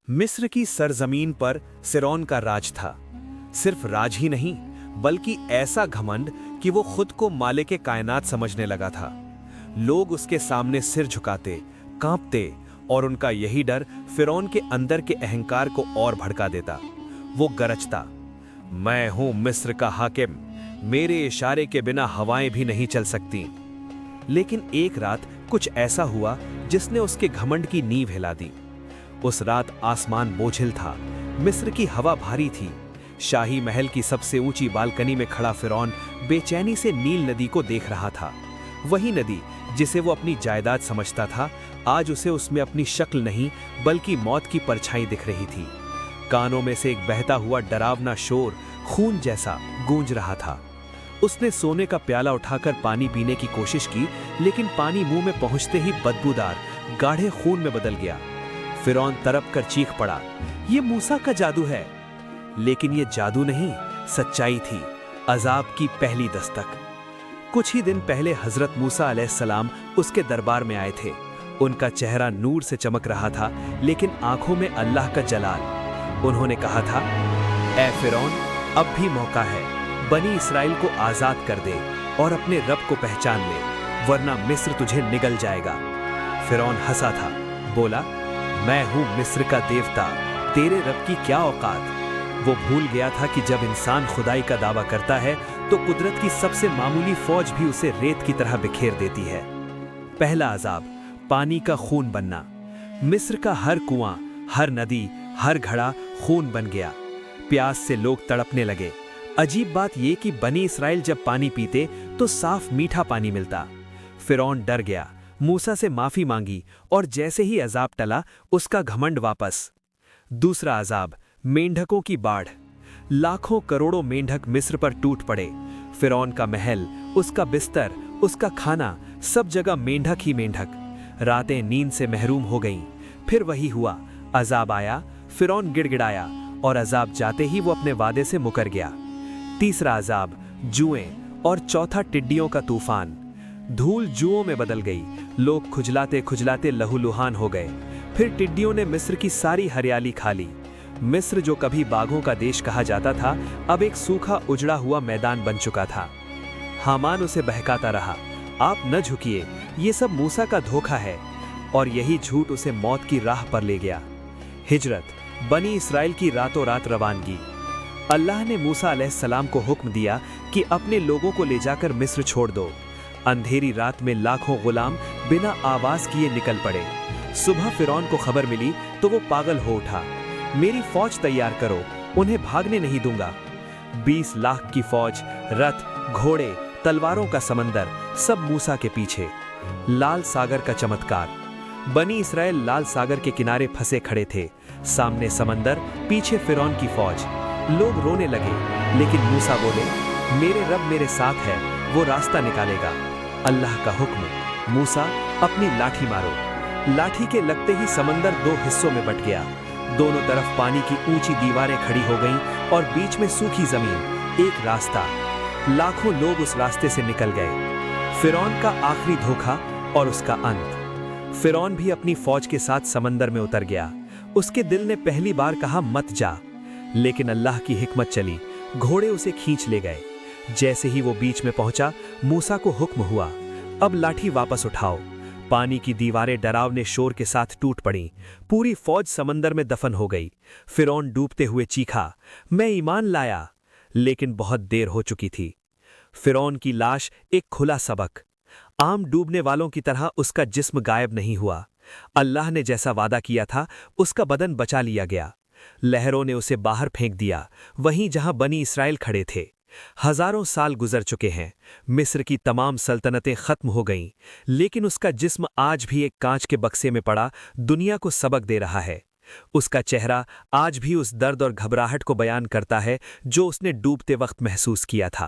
मिस्र की सरजमीन पर फिरौन का राज था। सिर्फ राज ही नहीं, बल्कि ऐसा घमंड कि वो खुद को मालिक कायनात समझने लगा था। लोग उसके सामने सिर झुकाते, कांपते, और उनका यही डर फिरौन के अंदर के अहंकार को और भड़का देता। वो गरजता, मैं हूं मिस्र का हाकिम, मेरे इशारे के बिना हवाएं भी नहीं चल सकती। लेकिन एक रात कुछ ऐसा हुआ जिसने उसके घमंड की नींव हिला दी। उस रात आसमान बोझिल था, मिस्र की हवा भारी थी। शाही महल की सबसे ऊंची बालकनी में खड़ा फिरौन बेचैनी से नील नदी को देख रहा था। वही नदी जिसे वो अपनी जायदाद समझता था, आज उसे उसमें अपनी शक्ल नहीं बल्कि मौत की परछाई दिख रही थी। कानों में से एक बहता हुआ डरावना शोर खून जैसा गूंज रहा था। उसने सोने का प्याला उठाकर पानी पीने की कोशिश की, लेकिन पानी मुंह में पहुंचते ही बदबूदार गाढ़े खून में बदल गया। फिरौन तड़प कर चीख पड़ा, ये मूसा का जादू है। लेकिन ये जादू नहीं, सच्चाई थी, अजाब की पहली दस्तक। कुछ ही दिन पहले हजरत मूसा अलैहिस्सलाम उसके दरबार में आए थे। उनका चेहरा नूर से चमक रहा था, लेकिन आंखों में अल्लाह का जलाल। उन्होंने कहा था, ऐ फिरौन, अब भी मौका है, बनी इसराइल को आजाद कर दे और अपने रब को पहचान ले, वरना मिस्र तुझे निगल जाएगा। फिरौन हंसा था, बोला, मैं हूं मिस्र का देवता, तेरे रब की क्या औकात। वो भूल गया था कि जब इंसान खुदाई का दावा करता है तो कुदरत की सबसे मामूली फौज भी उसे रेत की तरह बिखेर देती है। पहला अजाब, पानी का खून बनना। मिस्र का हर कुआं, हर नदी, हर घड़ा खून बन गया। प्यास से लोग तड़पने लगे। अजीब बात यह कि बनी इसराइल जब पानी पीते तो साफ मीठा पानी मिलता। फिरौन डर गया, मूसा से माफी मांगी, और जैसे ही अजाब टला, उसका घमंड वापस। दूसरा अजाब, मेंढकों की बाढ़। लाखों करोड़ों मेंढक मिस्र पर टूट पड़े। फिरौन का महल, उसका बिस्तर, उसका खाना, सब जगह मेंढक ही मेंढक। रातें नींद से महरूम हो गईं। फिर वही हुआ, अजाब आया, फिरौन गिड़गिड़ाया, और अजाब जाते ही वो अपने वादे से मुकर गया। तीसरा अजाब, जुएं, और चौथा टिड्डियों का तूफान। धूल जुओं में बदल गई, लोग खुजलाते खुजलाते लहूलुहान हो गए। फिर टिड्डियों ने मिस्र की सारी हरियाली खा ली। मिस्र जो कभी बाघों का देश कहा जाता था, अब एक सूखा उजड़ा हुआ मैदान बन चुका था। हामान उसे बहकाता रहा, आप न झुकिए, ये सब मूसा का धोखा है, और यही झूठ उसे मौत की राह पर ले गया। हिजरत, बनी इसराइल की रातों रात रवानगी। अल्लाह ने मूसा अलैहिस्सलाम को हुक्म दिया कि अपने लोगों को ले जाकर मिस्र छोड़ दो। अंधेरी रात में लाखों गुलाम बिना आवाज किए निकल पड़े। सुबह फिरौन को खबर मिली तो वो पागल हो उठा, मेरी फौज तैयार करो, उन्हें भागने नहीं दूंगा। 20 लाख की फौज, रथ, घोड़े, तलवारों का समंदर, सब मूसा के पीछे। लाल सागर का चमत्कार। बनी इसराइल लाल सागर के किनारे फंसे खड़े थे, सामने समंदर, पीछे फिरौन की फौज। लोग रोने लगे, लेकिन मूसा बोले, मेरे रब मेरे साथ है, वो रास्ता निकालेगा। अल्लाह का हुक्म, मूसा अपनी लाठी मारो। लाठी के लगते ही समंदर 2 हिस्सों में बट गया। दोनों तरफ पानी की ऊंची दीवारें खड़ी हो गईं, और बीच में सूखी जमीन, एक रास्ता। लाखों लोग उस रास्ते से निकल गए। फिरौन का आखिरी धोखा और उसका अंत। फिरौन भी अपनी फौज के साथ समंदर में उतर गया। उसके दिल ने पहली बार कहा, मत जा, लेकिन अल्लाह की हिकमत चली, घोड़े उसे खींच ले गए। जैसे ही वो बीच में पहुंचा, मूसा को हुक्म हुआ, अब लाठी वापस उठाओ। पानी की दीवारें डरावने शोर के साथ टूट पड़ीं। पूरी फौज समंदर में दफन हो गई। फिरौन डूबते हुए चीखा, मैं ईमान लाया, लेकिन बहुत देर हो चुकी थी। फिरौन की लाश एक खुला सबक। आम डूबने वालों की तरह उसका जिस्म गायब नहीं हुआ। अल्लाह ने जैसा वादा किया था, उसका बदन बचा लिया गया। लहरों ने उसे बाहर फेंक दिया, वहीं जहां बनी इसराइल खड़े थे। हजारों साल गुजर चुके हैं, मिस्र की तमाम सल्तनतें खत्म हो गईं, लेकिन उसका जिस्म आज भी एक कांच के बक्से में पड़ा दुनिया को सबक दे रहा है। उसका चेहरा आज भी उस दर्द और घबराहट को बयान करता है जो उसने डूबते वक्त महसूस किया था।